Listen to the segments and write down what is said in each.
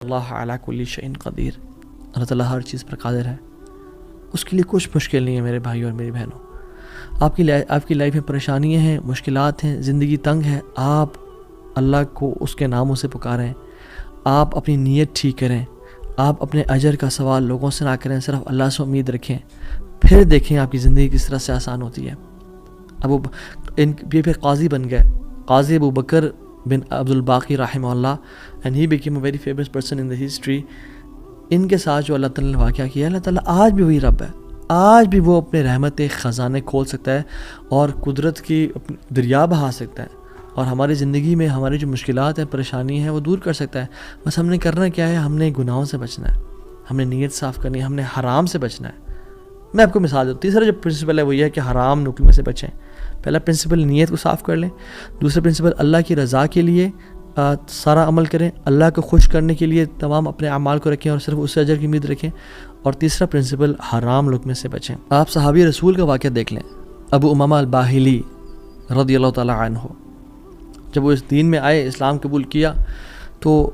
اللہ علی کل شیء قدیر، اللہ تعالیٰ ہر چیز پر قادر ہے، اس کے لیے کچھ مشکل نہیں ہے میرے بھائی اور میری بہنوں۔ آپ کی لائف میں پریشانیاں ہیں، مشکلات ہیں، زندگی تنگ ہے، آپ اللہ کو اس کے ناموں سے پکاریں، آپ اپنی نیت ٹھیک کریں، آپ اپنے اجر کا سوال لوگوں سے نہ کریں، صرف اللہ سے امید رکھیں، پھر دیکھیں آپ کی زندگی کس طرح سے آسان ہوتی ہے۔ یہ پھر قاضی بن گئے، قاضی ابو بکر بن عبد الباقی رحمہ اللہ، and he became a very famous person in the history. ان کے ساتھ جو اللہ تعالیٰ نے واقعہ کیا، اللہ تعالیٰ آج بھی وہی رب ہے، آج بھی وہ اپنے رحمت خزانے کھول سکتا ہے اور قدرت کی دریا بہا سکتا ہے، اور ہماری زندگی میں ہماری جو مشکلات ہیں، پریشانی ہیں، وہ دور کر سکتا ہے۔ بس ہم نے کرنا کیا ہے، ہم نے گناہوں سے بچنا ہے، ہم نے نیت صاف کرنی ہے، ہم نے حرام سے بچنا ہے۔ میں آپ کو مثال دوں، تیسرا جو پرنسپل ہے وہ یہ ہے کہ حرام نکلنے سے بچیں۔ پہلا پرنسپل نیت کو صاف کر لیں، دوسرا پرنسپل اللہ کی رضا کے لیے سارا عمل کریں، اللہ کو خوش کرنے کے لیے تمام اپنے اعمال کو رکھیں اور صرف اس سے اجر کی امید رکھیں، اور تیسرا پرنسپل حرام لقمے سے بچیں۔ آپ صحابی رسول کا واقعہ دیکھ لیں، ابو امامہ الباہلی رضی اللہ تعالیٰ عنہ، جب وہ اس دین میں آئے، اسلام قبول کیا، تو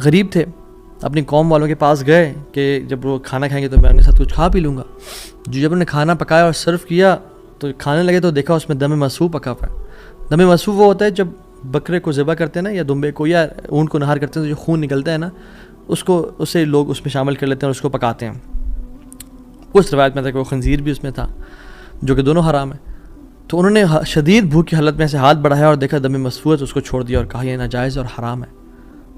غریب تھے، اپنی قوم والوں کے پاس گئے کہ جب وہ کھانا کھائیں گے تو میں ان کے ساتھ کچھ کھا پی لوں گا۔ جب انہوں نے کھانا پکایا اور سرو کیا تو کھانے لگے تو دیکھا اس میں دم مسفوح پکا ہوا ہے۔ دم مسفوح وہ ہوتا ہے جب بکرے کو ذبح کرتے ہیں نا، یا دمبے کو یا اونٹ کو نہار کرتے ہیں تو جو خون نکلتا ہے نا، اسے لوگ اس میں شامل کر لیتے ہیں اور اس کو پکاتے ہیں۔ کچھ روایت میں تھا کہ وہ خنزیر بھی اس میں تھا، جو کہ دونوں حرام ہیں۔ تو انہوں نے شدید بھوک کی حالت میں سے ہاتھ بڑھایا اور دیکھا دم مسفوح ہے تو اس کو چھوڑ دیا اور کہا یہ ناجائز اور حرام ہے۔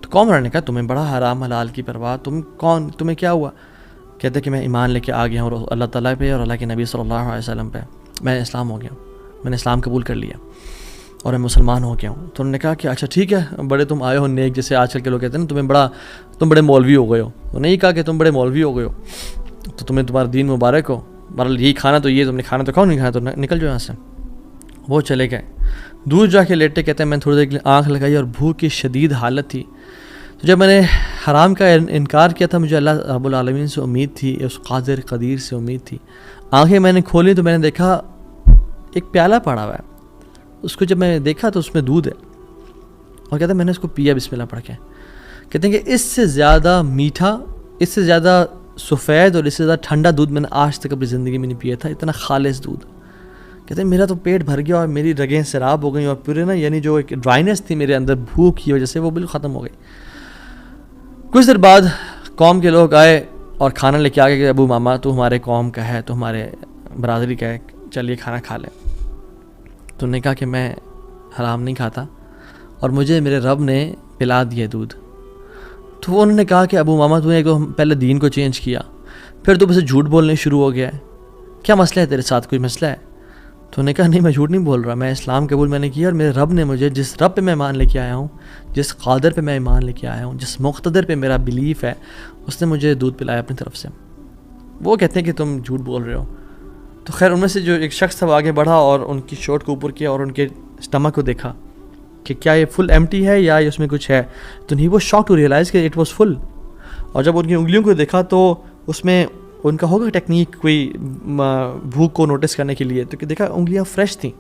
تو قوم والوں نے کہا تمہیں بڑا حرام حلال کی پرواہ، تمہیں کیا ہوا؟ کہتے کہ میں ایمان لے کے آ گیا ہوں اللہ تعالیٰ پہ اور اللہ کے نبی صلی اللہ علیہ وسلم پہ، میں اسلام ہو گیا ہوں، میں نے اسلام قبول کر لیا اور میں مسلمان ہو گیا ہوں۔ تو انہوں نے کہا کہ اچھا ٹھیک ہے، بڑے تم آئے ہو نیک، جیسے آج کل کے لوگ کہتے ہیں نا تم بڑے مولوی ہو گئے ہو۔ انہوں نے نہیں کہا کہ تم بڑے مولوی ہو گئے ہو تو تمہارا دین مبارک ہو، بہرحال یہی کھانا تو یہ تم نے کھانا تو کھاؤ، نہیں کھانا تو نکل جاؤ یہاں سے۔ وہ چلے گئے، دور جا کے لیٹے، کہتے ہیں میں نے تھوڑی دیر کے لیے آنکھ لگائی اور بھوک کی شدید حالت تھی۔ تو جب میں نے حرام کا انکار کیا تھا، مجھے اللہ رب العالمین سے امید تھی، اس قادر قدیر سے امید تھی۔ آنکھیں میں نے کھولی تو میں نے دیکھا ایک پیالہ پڑا ہوا ہے، اس کو جب میں نے دیکھا تو اس میں دودھ ہے، اور کہتے ہیں میں نے اس کو پیا بسم اللہ پڑھ کے۔ کہتے ہیں کہ اس سے زیادہ میٹھا، اس سے زیادہ سفید اور اس سے زیادہ ٹھنڈا دودھ میں نے آج تک اپنی زندگی میں نہیں پیا تھا، اتنا خالص دودھ۔ کہتے ہیں میرا تو پیٹ بھر گیا اور میری رگیں سیراب ہو گئیں، اور پورے نا یعنی جو ایک ڈرائنیس تھی میرے اندر بھوک کی وجہ سے، وہ بالکل ختم ہو گئی۔ کچھ دیر بعد قوم کے لوگ آئے اور کھانا لے کے آ گئے کہ ابو ماما تو ہمارے قوم کا ہے، تو ہمارے برادری کا ہے، چلیے کھانا کھا لیں۔ تو انہوں نے کہا کہ میں حرام نہیں کھاتا اور مجھے میرے رب نے پلا دیا دودھ۔ تو انہوں نے کہا کہ ابو ماما تو نے تو پہلے دین کو چینج کیا، پھر تو بس جھوٹ بولنے شروع ہو گیا ہے، کیا مسئلہ ہے تیرے ساتھ، کوئی مسئلہ ہے؟ تو انہوں نے کہا نہیں میں جھوٹ نہیں بول رہا، میں اسلام قبول میں نے کیا، اور میرے رب نے مجھے جس رب پہ میں ایمان لے کے آیا ہوں، جس قادر پہ میں ایمان لے کے آیا ہوں، جس مقتدر پہ میرا بلیف ہے، اس نے مجھے دودھ پلایا اپنی طرف سے۔ وہ کہتے ہیں کہ تم جھوٹ بول رہے ہو۔ تو خیر ان میں سے جو ایک شخص تھا وہ آگے بڑھا اور ان کی شرٹ کو اوپر کیا اور ان کے اسٹمک کو دیکھا کہ کیا یہ فل ایمٹی ہے یا اس میں کچھ ہے۔ تو نہیں، وہ شاک ٹو ریئلائز کہ اٹ واز فل، اور جب ان کی انگلیوں کو دیکھا تو اس میں ان کا ہوگا ٹیکنیک کوئی بھوک کو نوٹس کرنے کے لیے، تو کہ دیکھا انگلیاں فریش تھیں،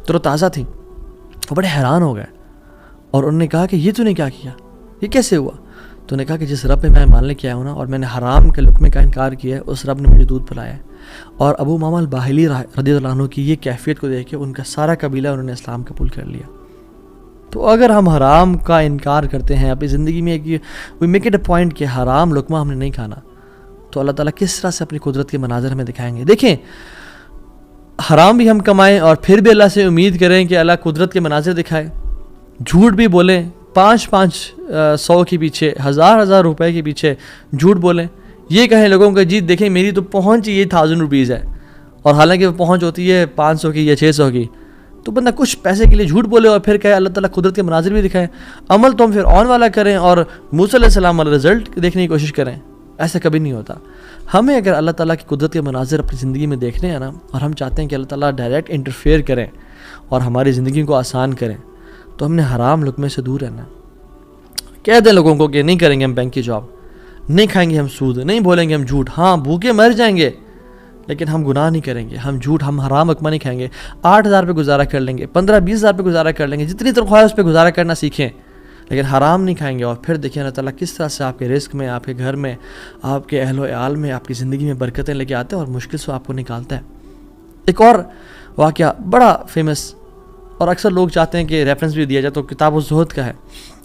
تر و تازہ تھیں۔ وہ بڑے حیران ہو گئے اور انہوں نے کہا کہ یہ تو نے کیا کیا، یہ کیسے ہوا؟ تو انہوں نے کہا کہ جس رب پہ میں مان لے کے آیا ہوں نا، اور میں نے حرام کے لقمے کا انکار کیا ہے، اس رب نے مجھے دودھ پلایا ہے۔ اور ابو امامہ الباہلی رضی اللہ عنہ کی یہ کیفیت کو دیکھ کے ان کا سارا قبیلہ انہوں نے اسلام قبول کر لیا۔ تو اگر ہم حرام کا انکار کرتے ہیں اپنی زندگی میں، we make it a point کہ حرام لقمہ ہم نے نہیں کھانا، تو اللہ تعالیٰ کس طرح سے اپنی قدرت کے مناظر ہمیں دکھائیں گے۔ دیکھیں، حرام بھی ہم کمائیں اور پھر بھی اللہ سے امید کریں کہ اللہ قدرت کے مناظر دکھائے، جھوٹ بھی بولیں، 500 کے پیچھے، 1000 روپے کے پیچھے جھوٹ بولیں، یہ کہیں لوگوں کو جی دیکھیں میری تو پہنچ یہ 1000 روپیز ہے، اور حالانکہ وہ پہنچ ہوتی ہے 500 کی یا 600 کی، تو بندہ کچھ پیسے کے لیے جھوٹ بولے اور پھر کہے اللہ تعالیٰ قدرت کے مناظر بھی دکھائیں۔ عمل تو ہم پھر آن والا کریں اور موسیٰ علیہ السلام والا رزلٹ دیکھنے کی کوشش کریں، ایسا کبھی نہیں ہوتا۔ ہمیں اگر اللہ تعالیٰ کی قدرت کے مناظر اپنی زندگی میں دیکھنے ہیں نا، اور ہم چاہتے ہیں کہ اللہ تعالیٰ ڈائریکٹ انٹرفیئر کریں اور ہماری زندگی کو آسان کریں، تو ہم نے حرام لقمے سے دور رہنا ہے۔ کہہ دیں لوگوں کو کہ نہیں کریں گے ہم بینک کی جاب، نہیں کھائیں گے ہم سود، نہیں بولیں گے ہم جھوٹ، ہاں بھوکے مر جائیں گے لیکن ہم گناہ نہیں کریں گے، ہم حرام لقمہ نہیں کھائیں گے، 8000 پہ گزارا کر لیں گے، 15-20 ہزار پہ گزارا کر لیں گے، جتنی تنخواہ ہے اس پہ گزارا کرنا سیکھیں۔ لیکن حرام نہیں کھائیں گے اور پھر دیکھیں اللہ تعالیٰ کس طرح سے آپ کے رزق میں، آپ کے گھر میں، آپ کے اہل و عیال میں، آپ کی زندگی میں برکتیں لے کے آتے ہیں اور مشکل سے آپ کو نکالتا ہے۔ ایک اور واقعہ بڑا فیمس اور اکثر لوگ چاہتے ہیں کہ ریفرنس بھی دیا جائے، تو کتاب الزہد کا ہے،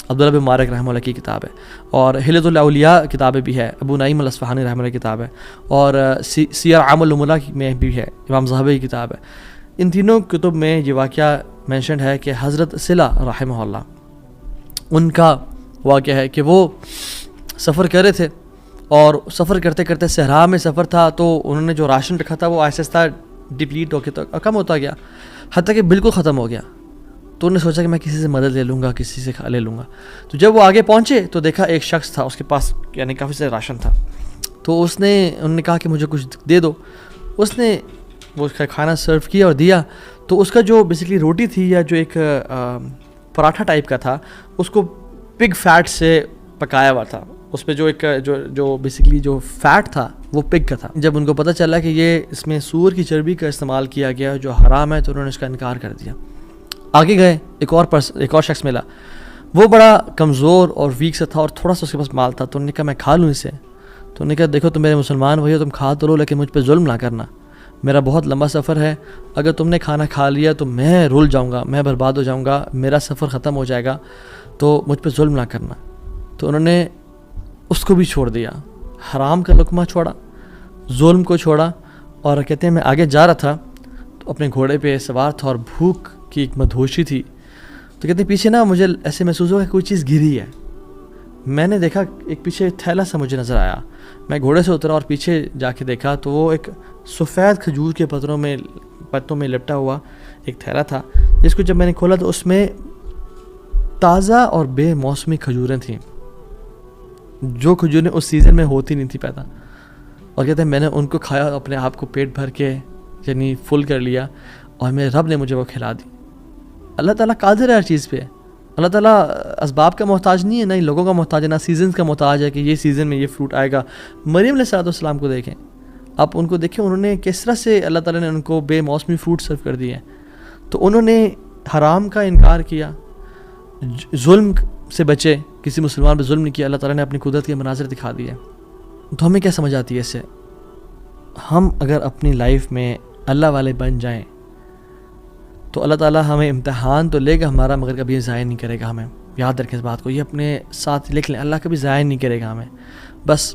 عبداللہ بن مبارک رحمہ اللہ کی کتاب ہے، اور حلیۃ الاولیاء کتابیں بھی ہے، ابو نعیم الاصفہانی رحمہ اللہ کی کتاب ہے، اور سیر اعمال الاملاء میں بھی ہے، امام زاہبی کی کتاب ہے۔ ان تینوں کتب میں یہ واقعہ مینشنڈ ہے کہ حضرت صلہ رحمہ اللہ، ان کا واقعہ ہے کہ وہ سفر کر رہے تھے، اور سفر کرتے کرتے صحرا میں سفر تھا، تو انہوں نے جو راشن رکھا تھا وہ آہستہ آہستہ ڈپلیٹ ہو کے کم ہوتا گیا، حتیٰ کہ بالکل ختم ہو گیا۔ تو انہوں نے سوچا کہ میں کسی سے مدد لے لوں گا، کسی سے لے لوں گا۔ تو جب وہ آگے پہنچے تو دیکھا ایک شخص تھا، اس کے پاس یعنی کافی سے راشن تھا، تو انہوں نے کہا کہ مجھے کچھ دے دو۔ اس نے وہ کھانا سرو کیا اور دیا، تو اس کا جو بیسکلی روٹی تھی یا جو ایک پراٹھا ٹائپ کا تھا، اس کو پگ فیٹ سے پکایا ہوا تھا، اس پہ جو ایک جو بیسکلی جو فیٹ تھا وہ پگ کا تھا۔ جب ان کو پتہ چلا کہ یہ اس میں سور کی چربی کا استعمال کیا گیا جو حرام ہے، تو انہوں نے اس کا انکار کر دیا۔ آگے گئے، ایک اور شخص ملا، وہ بڑا کمزور اور ویک سا تھا اور تھوڑا سا اس کے پاس مال تھا، تو انہوں نے کہا میں کھا لوں اسے۔ تو انہوں نے کہا دیکھو تم میرے مسلمان بھائی ہو، تم کھا تو لو لیکن مجھ پہ ظلم نہ کرنا، میرا بہت لمبا سفر ہے، اگر تم نے کھانا کھا لیا تو میں رول جاؤں گا، میں برباد ہو جاؤں گا، میرا سفر ختم ہو جائے گا، تو مجھ پہ ظلم نہ کرنا۔ تو انہوں نے اس کو بھی چھوڑ دیا، حرام کا لقمہ چھوڑا، ظلم کو چھوڑا، اور کہتے ہیں میں آگے جا رہا تھا تو اپنے گھوڑے پہ سوار تھا اور بھوک کی ایک مدہوشی تھی، تو کہتے ہیں پیچھے نا مجھے ایسے محسوس ہوا کہ کوئی چیز گری ہے۔ میں نے دیکھا ایک پیچھے تھیلا سا مجھے نظر آیا، میں گھوڑے سے اترا اور پیچھے جا کے دیکھا تو وہ ایک سفید کھجور کے پتوں میں لپٹا ہوا ایک تھیلا تھا، جس کو جب میں نے کھولا تو اس میں تازہ اور بے موسمی کھجوریں تھیں، جو کھجوریں اس سیزن میں ہوتی نہیں تھی پیدا۔ اور کہتے ہیں میں نے ان کو کھایا، اپنے آپ کو پیٹ بھر کے یعنی فل کر لیا، اور میرے رب نے مجھے وہ کھلا دی۔ اللہ تعالیٰ قادر ہے ہر چیز پہ، اللہ تعالیٰ اسباب کا محتاج نہیں ہے، نہ ہی لوگوں کا محتاج ہے، نہ سیزنز کا محتاج ہے کہ یہ سیزن میں یہ فروٹ آئے گا۔ مریم علیہ السلام کو دیکھیں، آپ ان کو دیکھیں، انہوں نے کس طرح سے اللہ تعالیٰ نے ان کو بے موسمی فروٹ سرو کر دیے، تو انہوں نے حرام کا انکار کیا، ظلم سے بچے، کسی مسلمان پہ ظلم نہیں کیا، اللہ تعالیٰ نے اپنی قدرت کے مناظر دکھا دیے۔ تو ہمیں کیا سمجھ آتی ہے اس سے؟ ہم اگر اپنی لائف میں اللہ والے بن جائیں تو اللہ تعالیٰ ہمیں امتحان تو لے گا ہمارا، مگر کبھی ضائع نہیں کرے گا ہمیں۔ یاد رکھیں اس بات کو، یہ اپنے ساتھ لکھ لیں، اللہ کبھی ضائع نہیں کرے گا ہمیں۔ بس